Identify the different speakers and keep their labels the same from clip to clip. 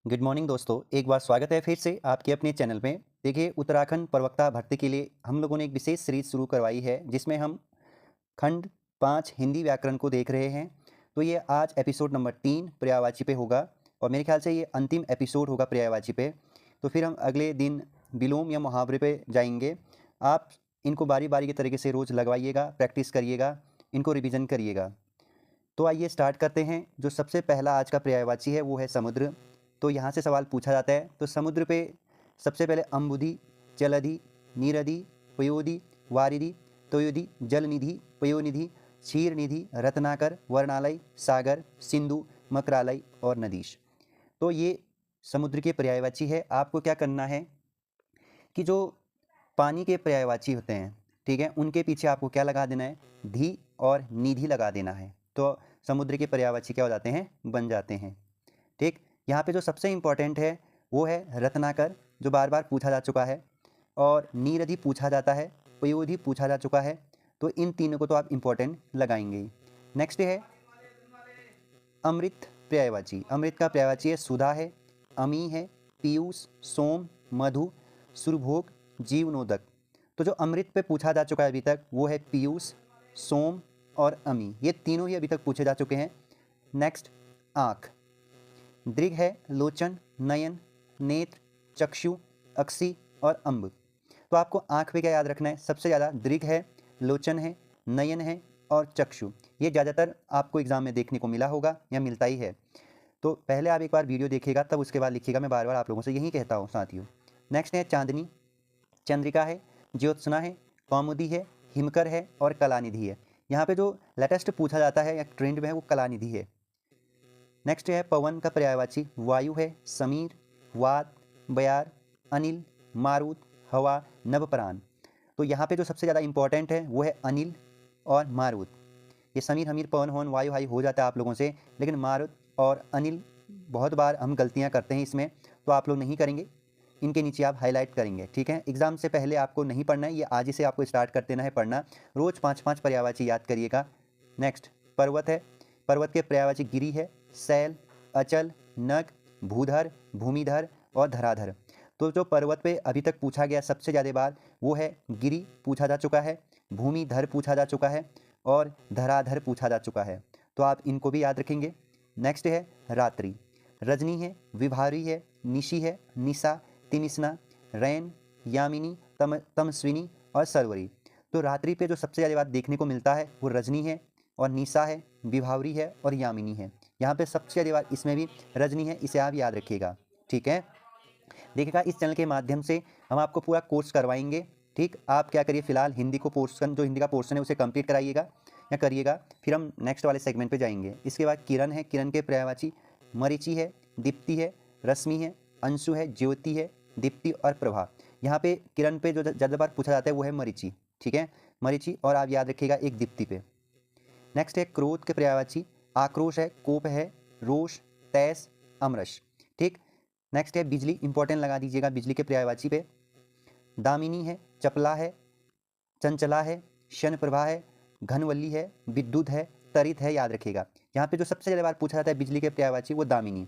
Speaker 1: Good morning दोस्तों, एक बार स्वागत है फिर से आपके अपने चैनल में। देखिए, उत्तराखंड प्रवक्ता भर्ती के लिए हम लोगों ने एक विशेष सीरीज शुरू करवाई है जिसमें हम खंड 5 हिंदी व्याकरण को देख रहे हैं। तो ये आज एपिसोड नंबर 3 पर्यायवाची पे होगा और मेरे ख्याल से ये अंतिम एपिसोड होगा पर्यायवाची पे। तो फिर हम अगले दिन विलोम या मुहावरे पे जाएंगे। आप इनको बारी बारी के तरीके से रोज़ लगवाइएगा, प्रैक्टिस करिएगा, इनको रिविज़न करिएगा। तो आइए स्टार्ट करते हैं। जो सबसे पहला आज का पर्यायवाची है वो है समुद्र। तो यहाँ से सवाल पूछा जाता है। तो समुद्र पे सबसे पहले अम्बुधि, जलधि, नीरधि, पयोधि, वारिधि, तयोधि, जलनिधि, पयोनिधि, क्षीरनिधि, रत्नाकर, वर्णालय, सागर, सिंधु, मकरालय और नदीश। तो ये समुद्र के पर्यायवाची है। आपको क्या करना है कि जो पानी के पर्यायवाची होते हैं, ठीक है, उनके पीछे आपको क्या लगा देना है, धी और निधि लगा देना है। तो समुद्र के पर्यायवाची क्या हो जाते हैं, बन जाते हैं। ठीक, यहाँ पे जो सबसे इम्पोर्टेंट है वो है रत्नाकर, जो बार बार पूछा जा चुका है, और नीरधि पूछा जाता है, पयोधि पूछा जा चुका है। तो इन तीनों को तो आप इम्पोर्टेंट लगाएंगे। नेक्स्ट है अमृत पर्यायवाची। अमृत का पर्यायवाची है सुधा है, अमी है, पीयूष, सोम, मधु, सुरभोग, जीवनोदक। तो जो अमृत पे पूछा जा चुका है अभी तक वो है पीयूष, सोम और अमी। ये तीनों ही अभी तक पूछे जा चुके हैं। नेक्स्ट आँख। दृग है लोचन, नयन, नेत्र, चक्षु, अक्षि और अम्ब। तो आपको आँख पे क्या याद रखना है, सबसे ज़्यादा दृग है, लोचन है, नयन है और चक्षु। ये ज़्यादातर आपको एग्ज़ाम में देखने को मिला होगा या मिलता ही है। तो पहले आप एक बार वीडियो देखिएगा, तब उसके बाद लिखिएगा। मैं बार बार आप लोगों से यही कहता हूँ साथियों। नेक्स्ट है चांदनी, चंद्रिका है, ज्योत्सना है, कौमुदी है, हिमकर है और कलानिधि है। यहाँ पे जो लेटेस्ट पूछा जाता है या ट्रेंड में है वो कलानिधि है। नेक्स्ट है पवन का पर्यायवाची। वायु है, समीर, वात, बयार, अनिल, मारुत, हवा, नवपराण। तो यहाँ पे जो सबसे ज़्यादा इंपॉर्टेंट है वो है अनिल और मारुत। ये समीर, हमीर, पवन, हवन, वायु, हाई हो जाता है आप लोगों से, लेकिन मारुत और अनिल बहुत बार हम गलतियाँ करते हैं इसमें, तो आप लोग नहीं करेंगे। इनके नीचे आप हाईलाइट करेंगे, ठीक है। एग्जाम से पहले आपको नहीं पढ़ना है, ये आज ही से आपको स्टार्ट कर देना है पढ़ना। रोज़ 5-5 पर्यायवाची याद करिएगा। नेक्स्ट पर्वत है। पर्वत के पर्यायवाची गिरि है, शैल, अचल, नग, भूधर, भूमिधर और धराधर। तो जो पर्वत पे अभी तक पूछा गया सबसे ज़्यादा बार वो है गिरि पूछा जा चुका है, भूमिधर पूछा जा चुका है और धराधर पूछा जा चुका है। तो आप इनको भी याद रखेंगे। नेक्स्ट है रात्रि। रजनी है, विभारी है, निशी है, निशा, तिनिस्ना, रैन, यामिनी, तमस्विनी और सरवरी। तो रात्रि पे जो सबसे ज़्यादा बात देखने को मिलता है वो रजनी है और निशा है, विभावरी है और यामिनी है। यहाँ पे सबसे ज़्यादा बात इसमें भी रजनी है, इसे आप याद रखिएगा, ठीक है। देखिएगा, इस चैनल के माध्यम से हम आपको पूरा कोर्स करवाएंगे। ठीक, आप क्या करिए, फिलहाल हिंदी को पोर्शन, जो हिंदी का पोर्शन है उसे कंप्लीट कराइएगा या करिएगा, फिर हम नेक्स्ट वाले सेगमेंट पे जाएंगे। इसके बाद किरण है, किरण के पर्यायवाची मरीचि है, दीप्ति है, रश्मि है, अंशु है, ज्योति है, दीप्ति और प्रभा। यहाँ पे किरण पे जो ज़्यादा बार पूछा जाता है वो है मरीचि, ठीक है, मरीचि, और आप याद रखिएगा एक दीप्ति पे। नेक्स्ट है क्रोध के पर्यायवाची। आक्रोश है, कोप है, रोष, तैस, अमरश। ठीक। नेक्स्ट है बिजली, इंपॉर्टेंट लगा दीजिएगा बिजली के पर्यायवाची पे। दामिनी है, चपला है, चंचला है, शन प्रभा है, घनवल्ली है, विद्युत है, तरित है, याद रखिएगा। यहाँ पे जो सबसे ज़्यादा बार पूछा जाता है बिजली के पर्यायवाची वो दामिनी,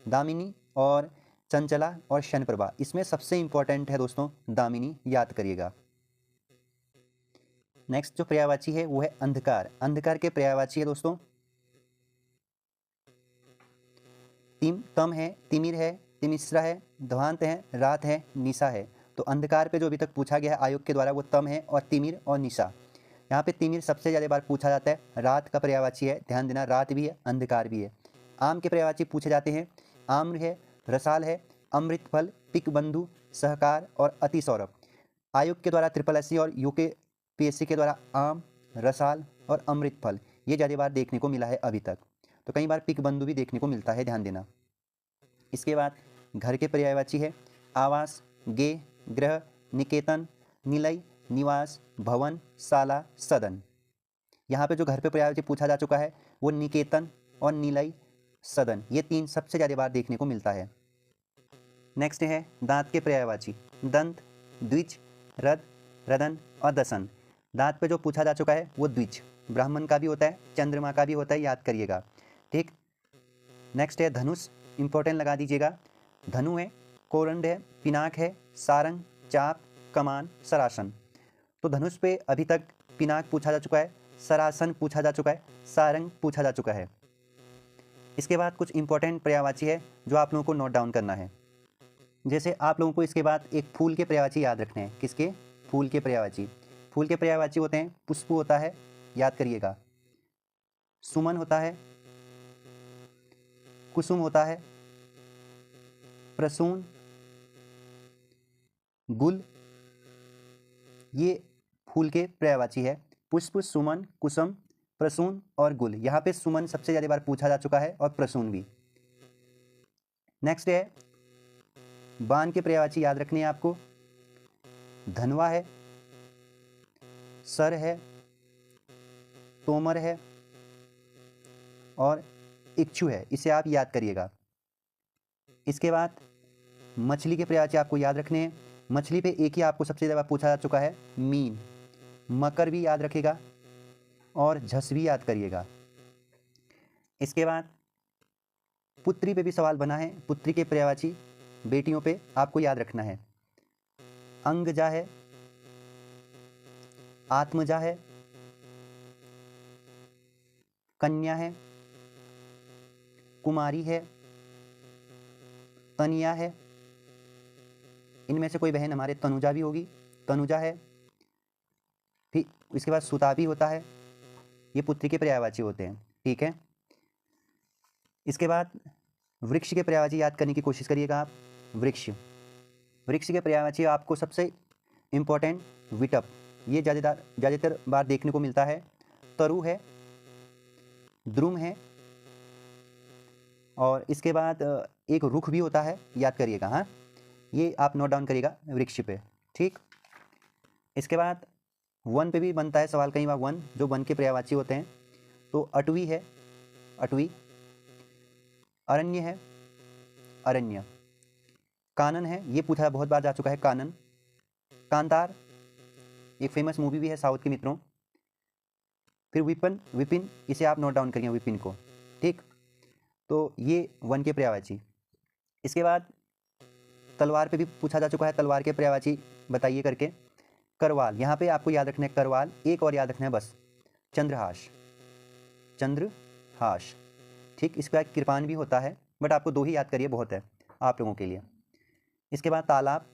Speaker 1: दामिनी और चंचला और शन प्रभा। इसमें सबसे इंपॉर्टेंट है दोस्तों दामिनी, याद करिएगा। नेक्स्ट जो पर्यायवाची है वो है अंधकार। अंधकार के पर्यायवाची है दोस्तों तम है, तिमिर है, तिमिश्रा है, ध्वांत है, रात है, निशा है। तो अंधकार पे जो अभी तक पूछा गया है आयोग के द्वारा वो तम है और तिमिर और निशा। यहाँ पे तिमिर सबसे ज़्यादा बार पूछा जाता है। रात का पर्यायवाची है, ध्यान देना, रात भी है, अंधकार भी है। आम के पर्यायवाची पूछे जाते हैं। आम्र है, रसाल है, अमृत फल, पिक बंधु, सहकार और अति सौरभ। आयोग के द्वारा SSC और UPSC के द्वारा आम, रसाल और अमृत फल ये ज़्यादा बार देखने को मिला है अभी तक। तो कई बार पिक बंधु भी देखने को मिलता है, ध्यान देना। इसके बाद घर के पर्यायवाची है आवास, गे, गृह, निकेतन, निलय, निवास, भवन, शाला, सदन। यहाँ पे जो घर पे पर्यायवाची पूछा जा चुका है वो निकेतन और निलय, सदन, ये तीन सबसे ज़्यादा बार देखने को मिलता है। नेक्स्ट है दांत के पर्यायवाची। दंत, द्विज, रद, रदन और दसन। दांत पे जो पूछा जा चुका है वो द्विज, ब्राह्मण का भी होता है, चंद्रमा का भी होता है, याद करिएगा। ठीक। नेक्स्ट है धनुष, इंपॉर्टेंट लगा दीजिएगा। धनु है, कोरंड है, पिनाक है, सारंग, चाप, कमान, सरासन। तो धनुष पे अभी तक पिनाक पूछा जा चुका है, सरासन पूछा जा चुका है, सारंग पूछा जा चुका है। इसके बाद कुछ इंपॉर्टेंट पर्यायवाची है जो आप लोगों को नोट डाउन करना है। जैसे आप लोगों को इसके बाद एक फूल के पर्यायवाची याद रखने हैं। किसके? फूल के पर्यायवाची। फूल के पर्यायवाची होते हैं, पुष्प होता है, याद करिएगा, सुमन होता है, कुसुम होता है, प्रसून, गुल, ये फूल के पर्यायवाची है। पुष्प, सुमन, कुसुम, प्रसून और गुल। यहाँ पे सुमन सबसे ज़्यादा बार पूछा जा चुका है और प्रसून भी। नेक्स्ट है बाण के पर्यायवाची याद रखने हैं आपको। धनवा है, सर है, तोमर है और इक्षु है। इसे आप याद करिएगा। इसके बाद मछली के पर्यायवाची आपको याद रखने हैं। मछली पे एक ही आपको सबसे ज़्यादा पूछा जा चुका है, मीन। मकर भी याद रखिएगा और झस भी याद करिएगा। इसके बाद पुत्री पे भी सवाल बना है। पुत्री के पर्यायवाची बेटियों पे आपको याद रखना है। अंगजा है, आत्मजा है, कन्या है, कुमारी है, तनिया है। इनमें से कोई बहन हमारे तनुजा भी होगी, तनुजा है। फिर इसके बाद सुता भी होता है। ये पुत्री के पर्यायवाची होते हैं, ठीक है। इसके बाद वृक्ष के पर्यायवाची याद करने की कोशिश करिएगा आप। वृक्ष, वृक्ष के पर्यायवाची आपको सबसे इम्पोर्टेंट विटप, ये ज़्यादातर बार देखने को मिलता है। तरु है, द्रुम है और इसके बाद एक रुख भी होता है, याद करिएगा। हाँ, ये आप नोट डाउन करिएगा वृक्ष पे, ठीक। इसके बाद वन पे भी बनता है सवाल कई बार, वन, जो वन के पर्यायवाची होते हैं। तो अटवी है, अटवी। अरण्य है, अरण्य। कानन है, ये पूछा बहुत बार जा चुका है, कानन। कांतार, एक फेमस मूवी भी है साउथ के मित्रों। फिर विपिन, विपिन, इसे आप नोट डाउन करिए, विपिन को, ठीक। तो ये वन के पर्यायवाची। इसके बाद तलवार पे भी पूछा जा चुका है, तलवार के पर्यायवाची बताइए करके। करवाल, यहाँ पे आपको याद रखना है करवाल। एक और याद रखना है बस, चंद्रहास, चंद्रहास, ठीक। इसके बाद कृपान भी होता है, बट आपको दो ही याद करिए, बहुत है आप लोगों के लिए। इसके बाद तालाब,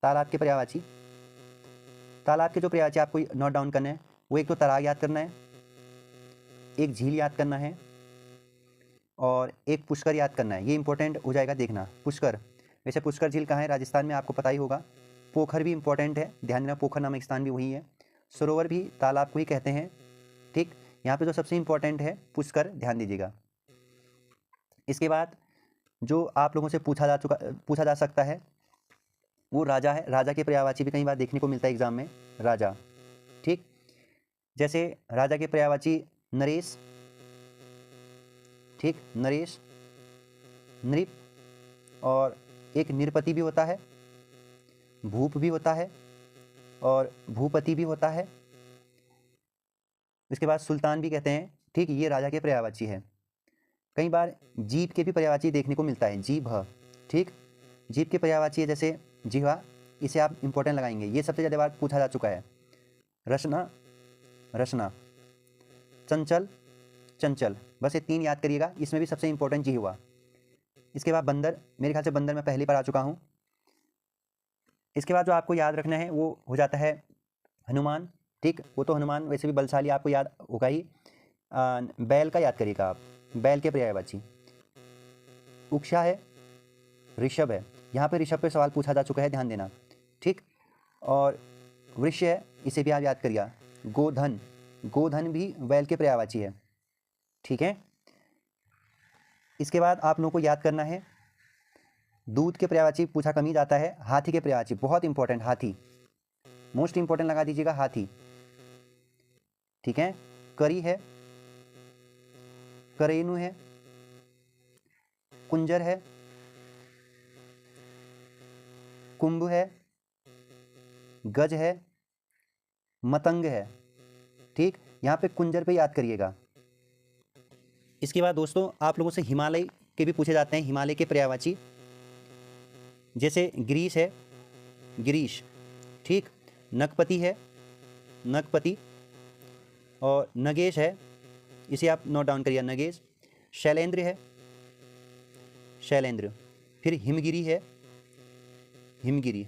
Speaker 1: तालाब के पर्यायवाची। तालाब के जो पर्यायवाची आपको नोट डाउन करना है वो एक तो तराग याद करना है, एक झील याद करना है और एक पुष्कर याद करना है। ये इंपॉर्टेंट हो जाएगा, देखना। पुष्कर, वैसे पुष्कर झील कहाँ है? राजस्थान में, आपको पता ही होगा। पोखर भी इंपॉर्टेंट है, ध्यान देना, पोखर नामक स्थान भी वही है। सरोवर भी तालाब को ही कहते हैं, ठीक। यहाँ पे जो सबसे इंपॉर्टेंट है पुष्कर, ध्यान दीजिएगा। इसके बाद जो आप लोगों से पूछा जा सकता है वो राजा है। राजा के पर्यायवाची भी कई बार देखने को मिलता है एग्जाम में, राजा, ठीक। जैसे राजा के पर्यायवाची नरेश, ठीक, नरेश, नृप और एक निरपति भी होता है, भूप भी होता है और भूपति भी होता है। इसके बाद सुल्तान भी कहते हैं, ठीक। ये राजा के पर्यायवाची है। कई बार जीभ के भी पर्यायवाची देखने को मिलता है, जीभ, ठीक। जीभ के पर्यायवाची है जैसे जिह्वा, इसे आप इंपॉर्टेंट लगाएंगे, ये सबसे ज़्यादा बार पूछा जा चुका है। रसना, रसना, चंचल, चंचल, बस ये तीन याद करिएगा। इसमें भी सबसे इंपॉर्टेंट जिह्वा। इसके बाद बंदर, मेरे ख्याल से बंदर मैं पहले पर आ चुका हूँ। इसके बाद जो आपको याद रखना है वो हो जाता है हनुमान, ठीक। वो तो हनुमान वैसे भी बलशाली आपको याद होगा ही। बैल का याद करिएगा आप, बैल के पर्यायवाची। उक्षा है, ऋषभ है, यहाँ पे ऋषभ पे सवाल पूछा जा चुका है, ध्यान देना, ठीक। और वृक्ष है, इसे भी आप याद करिएगा। गोधन, गोधन भी बैल के पर्यायवाची है, ठीक है। इसके बाद आप लोगों को याद करना है दूध के पर्यायवाची पूछा कम ही जाता है। हाथी के पर्यायवाची बहुत इंपॉर्टेंट, हाथी मोस्ट इंपॉर्टेंट लगा दीजिएगा, हाथी, ठीक है। करी है, करेनु है, कुंजर है, कुंभ है, गज है, मतंग है, ठीक। यहाँ पे कुंजर पे याद करिएगा। इसके बाद दोस्तों आप लोगों से हिमालय के भी पूछे जाते हैं, हिमालय के पर्यायवाची। जैसे ग्रीस है, गिरीश, ठीक। नगपति है, नगपति। और नगेश है, इसे आप नोट डाउन करिए, नगेश। शैलेंद्र है, शैलेंद्र। फिर हिमगिरी है, हिमगिरी,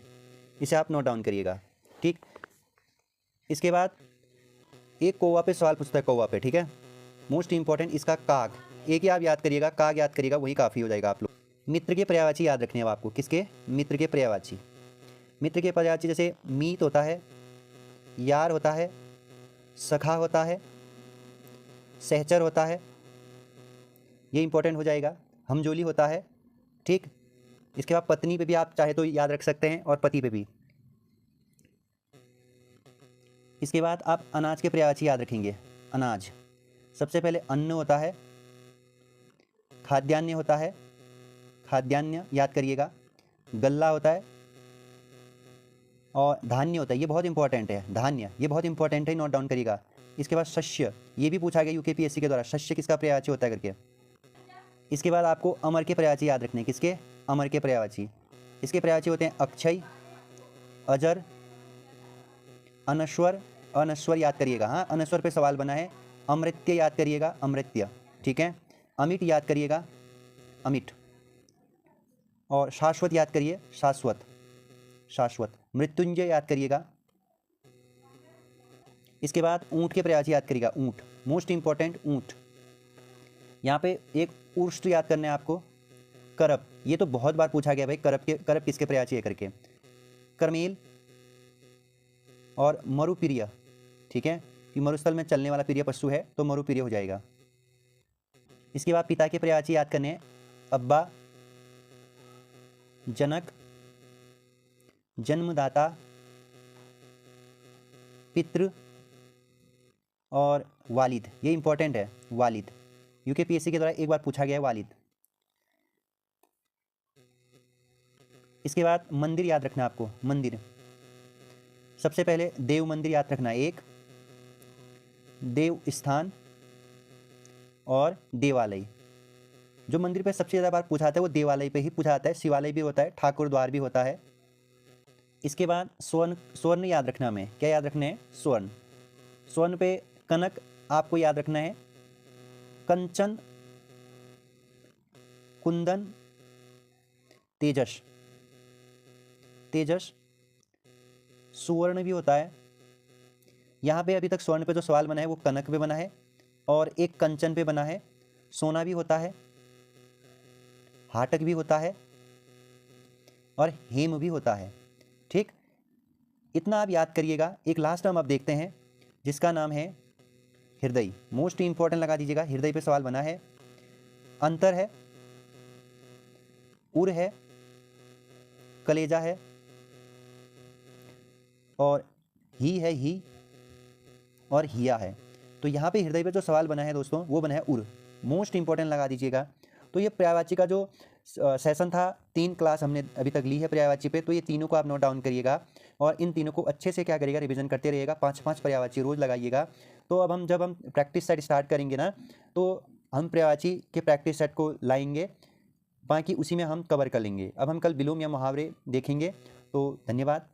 Speaker 1: इसे आप नोट डाउन करिएगा, ठीक। इसके बाद एक कौवा पे सवाल पूछता है, कौवा पे, ठीक है। मोस्ट इंपॉर्टेंट इसका काग, एक ही आप याद करिएगा, काग याद करिएगा, वही काफ़ी हो जाएगा आप लोग। मित्र के पर्यायवाची याद रखने हैं आपको, किसके? मित्र के पर्यायवाची। मित्र के पर्यायवाची जैसे मीत होता है, यार होता है, सखा होता है, सहचर होता है, ये इंपॉर्टेंट हो जाएगा। हमजोली होता है, ठीक। इसके बाद पत्नी पे भी आप चाहे तो याद रख सकते हैं और पति पे भी। इसके बाद आप अनाज के पर्यायवाची याद रखेंगे, अनाज। सबसे पहले अन्न होता है, खाद्यान्न होता है, खाद्यान्न याद करिएगा, गल्ला होता है और धान्य होता है, ये बहुत इंपॉर्टेंट है, धान्य ये बहुत इंपॉर्टेंट है, नोट डाउन करिएगा। इसके बाद शस्य, ये भी पूछा गया यूकेपीएससी के द्वारा, शस्य किसका पर्यायवाची होता है करके। इसके बाद आपको अमर के पर्यायवाची याद रखने, किसके? अमर के पर्यायवाची। इसके पर्यायवाची होते हैं अक्षय, अजर, अनश्वर, अनश्वर याद करिएगा, हाँ अनश्वर पे सवाल बना है। अमृत्य याद करिएगा, अमृत्य, ठीक है। अमिट याद करिएगा, अमिट। और शाश्वत याद करिए, शाश्वत, शाश्वत। मृत्युंजय याद करिएगा। इसके बाद ऊंट के पर्यायवाची याद करिएगा, ऊंट, मोस्ट इंपॉर्टेंट, ऊंट। यहाँ पे एक उर्ष्ट याद करना है आपको, करप, ये तो बहुत बार पूछा गया भाई, करप किसके पर्यायवाची है करके। करमेल और मरुप्रिय, ठीक है, कि मरुस्थल में चलने वाला प्रिय पशु है तो मरुप्रिय हो जाएगा। इसके बाद पिता के पर्यायवाची याद करने हैं, अब्बा, जनक, जन्मदाता, पितृ और वालिद, ये इंपॉर्टेंट है, वालिद। यूकेपीएससी के द्वारा एक बार पूछा गया है, वालिद। इसके बाद मंदिर याद रखना आपको, मंदिर। सबसे पहले देव मंदिर याद रखना, एक देव स्थान और देवालय। जो मंदिर पे सबसे ज़्यादा बार पूछा जाता है वो देवालय पे ही पूछा जाता है, शिवालय भी होता है, ठाकुर द्वार भी होता है। इसके बाद स्वर्ण, स्वर्ण याद रखना, हमें क्या याद रखना है? स्वर्ण। स्वर्ण पे कनक आपको याद रखना है, कंचन, कुंदन, तेजस, तेजस। सुवर्ण भी होता है। यहाँ पे अभी तक स्वर्ण पे जो सवाल बना है वो कनक पे बना है और एक कंचन पे बना है। सोना भी होता है, हाटक भी होता है और हेम भी होता है, ठीक। इतना आप याद करिएगा। एक लास्ट टर्म आप देखते हैं जिसका नाम है हृदय, मोस्ट इंपॉर्टेंट लगा दीजिएगा, हृदय पे सवाल बना है। अंतर है, उर है, कलेजा है और ही है, ही और हिया है। तो यहाँ पे हृदय पे जो सवाल बना है दोस्तों वो बना है उर, मोस्ट इंपॉर्टेंट लगा दीजिएगा। तो ये पर्यायवाची का जो सेशन था, 3 क्लास हमने अभी तक ली है पर्यायवाची पे, तो ये तीनों को आप नोट डाउन करिएगा और इन तीनों को अच्छे से क्या करिएगा, रिवीजन करते रहिएगा। 5-5 पर्यायवाची रोज लगाइएगा। तो अब जब हम प्रैक्टिस सेट स्टार्ट करेंगे ना, तो हम पर्यायवाची के प्रैक्टिस सेट को लाएंगे, बाकी उसी में हम कवर कर लेंगे। अब हम कल विलोम या मुहावरे देखेंगे। तो धन्यवाद।